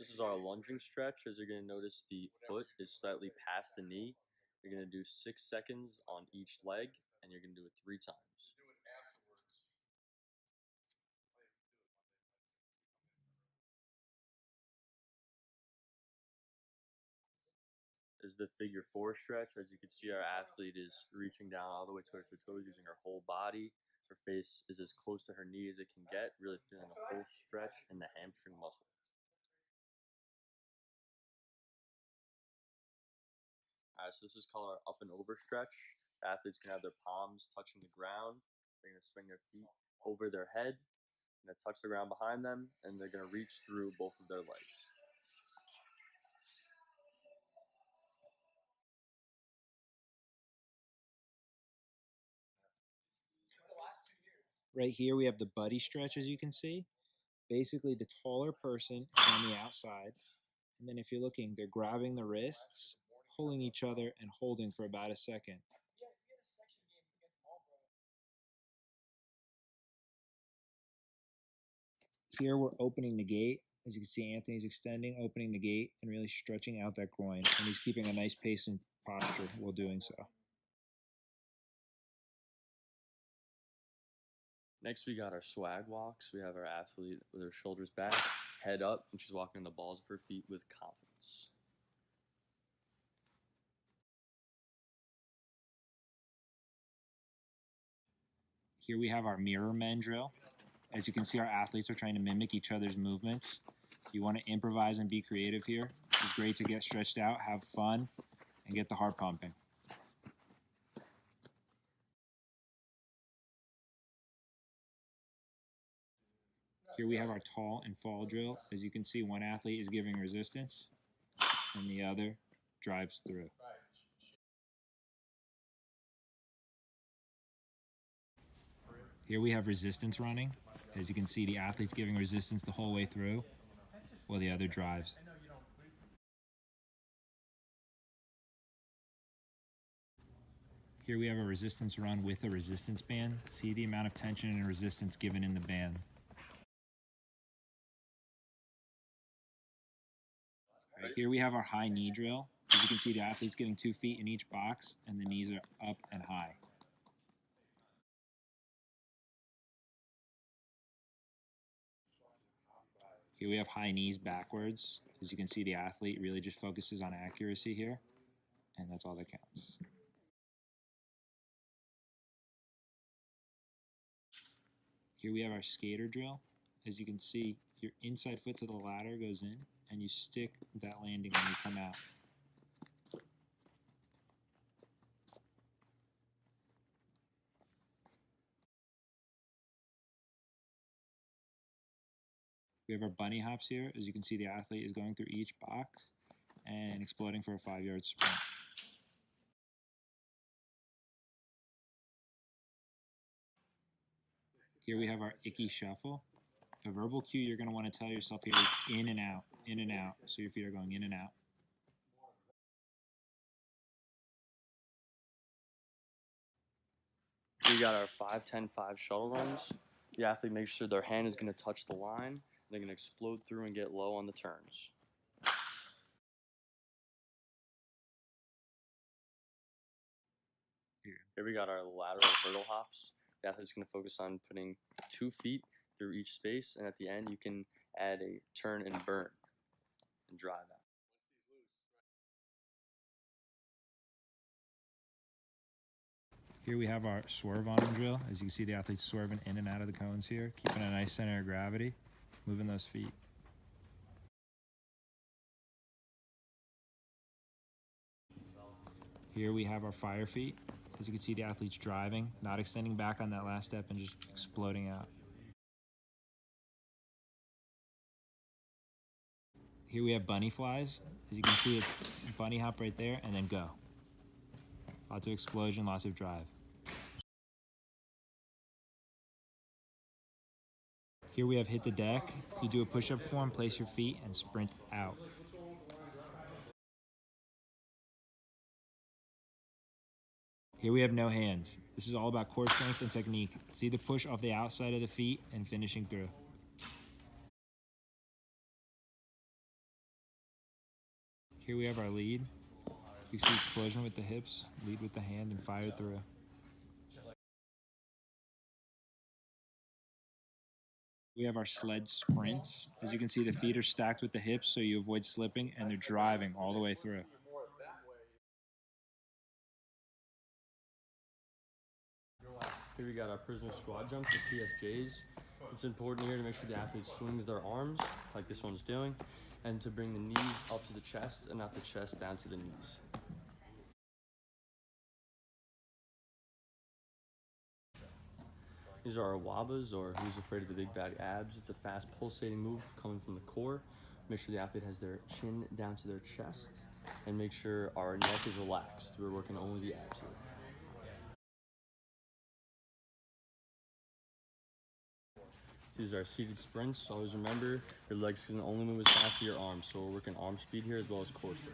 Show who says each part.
Speaker 1: This is our lunging stretch. As you're going to notice, the foot is slightly past the knee. You're going to do 6 seconds on each leg, and you're going to do it 3 times. Is the figure 4 stretch. As you can see, our athlete is reaching down all the way towards her toes, using her whole body. Her face is as close to her knee as it can get, really feeling the full stretch in the hamstring muscle. Alright, so this is called our up and over stretch. The athletes can have their palms touching the ground. They're going to swing their feet over their head, going to touch the ground behind them, and they're going to reach through both of their legs.
Speaker 2: Right here we have the buddy stretch, as you can see. Basically, the taller person is on the outside, and then if you're looking, they're grabbing the wrists, pulling each other, and holding for about a second. Here we're opening the gate. As you can see, Anthony's extending, opening the gate, and really stretching out that groin, and he's keeping a nice pace and posture while doing so.
Speaker 1: Next, we got our swag walks. We have our athlete with her shoulders back, head up, and she's walking on the balls of her feet with confidence.
Speaker 2: Here we have our mirror men drill. As you can see, our athletes are trying to mimic each other's movements. You want to improvise and be creative here. It's great to get stretched out, have fun, and get the heart pumping. Here we have our tall and fall drill. As you can see, one athlete is giving resistance, and the other drives through. Here we have resistance running. As you can see, the athlete's giving resistance the whole way through, while the other drives. Here we have a resistance run with a resistance band. See the amount of tension and resistance given in the band. Right, here we have our high knee drill. As you can see, the athlete's getting 2 feet in each box, and the knees are up and high. Here we have high knees backwards. As you can see, the athlete really just focuses on accuracy here, and that's all that counts. Here we have our skater drill. As you can see, your inside foot to the ladder goes in, and you stick that landing when you come out. We have our bunny hops here. As you can see, the athlete is going through each box and exploding for a 5-yard sprint. Here we have our ICKY shuffle. A verbal cue you're going to want to tell yourself here is in and out, so your feet are going in and out.
Speaker 1: We got our 5-10-5 shuttle runs. The athlete makes sure their hand is going to touch the line. They're going to explode through and get low on the turns. Here we got our lateral hurdle hops. The athlete's going to focus on putting 2 feet through each space, and at the end you can add a turn and burn and drive out.
Speaker 2: Here we have our swerve on drill. As you can see, the athlete's swerving in and out of the cones here, keeping a nice center of gravity, moving those feet. Here we have our fire feet. As you can see, the athlete's driving, not extending back on that last step and just exploding out. Here we have bunny flies. As you can see, it's bunny hop right there and then go. Lots of explosion, lots of drive. Here we have hit the deck. You do a push-up form, place your feet, and sprint out. Here we have no hands. This is all about core strength and technique. See the push off the outside of the feet and finishing through. Here we have our lead. You can see explosion with the hips, lead with the hand, and fire through. We have our sled sprints. As you can see, the feet are stacked with the hips so you avoid slipping, and they're driving all the way through.
Speaker 1: Here we got our prisoner squat jumps, the PSJs. It's important here to make sure the athlete swings their arms, like this one's doing, and to bring the knees up to the chest and not the chest down to the knees. These are our WABBAS, or Who's Afraid of the Big Bad Abs. It's a fast pulsating move coming from the core. Make sure the athlete has their chin down to their chest, and make sure our neck is relaxed. We're working only the abs here. These are seated sprints, so always remember your legs can only move as fast as your arms, so we're working arm speed here as well as core speed.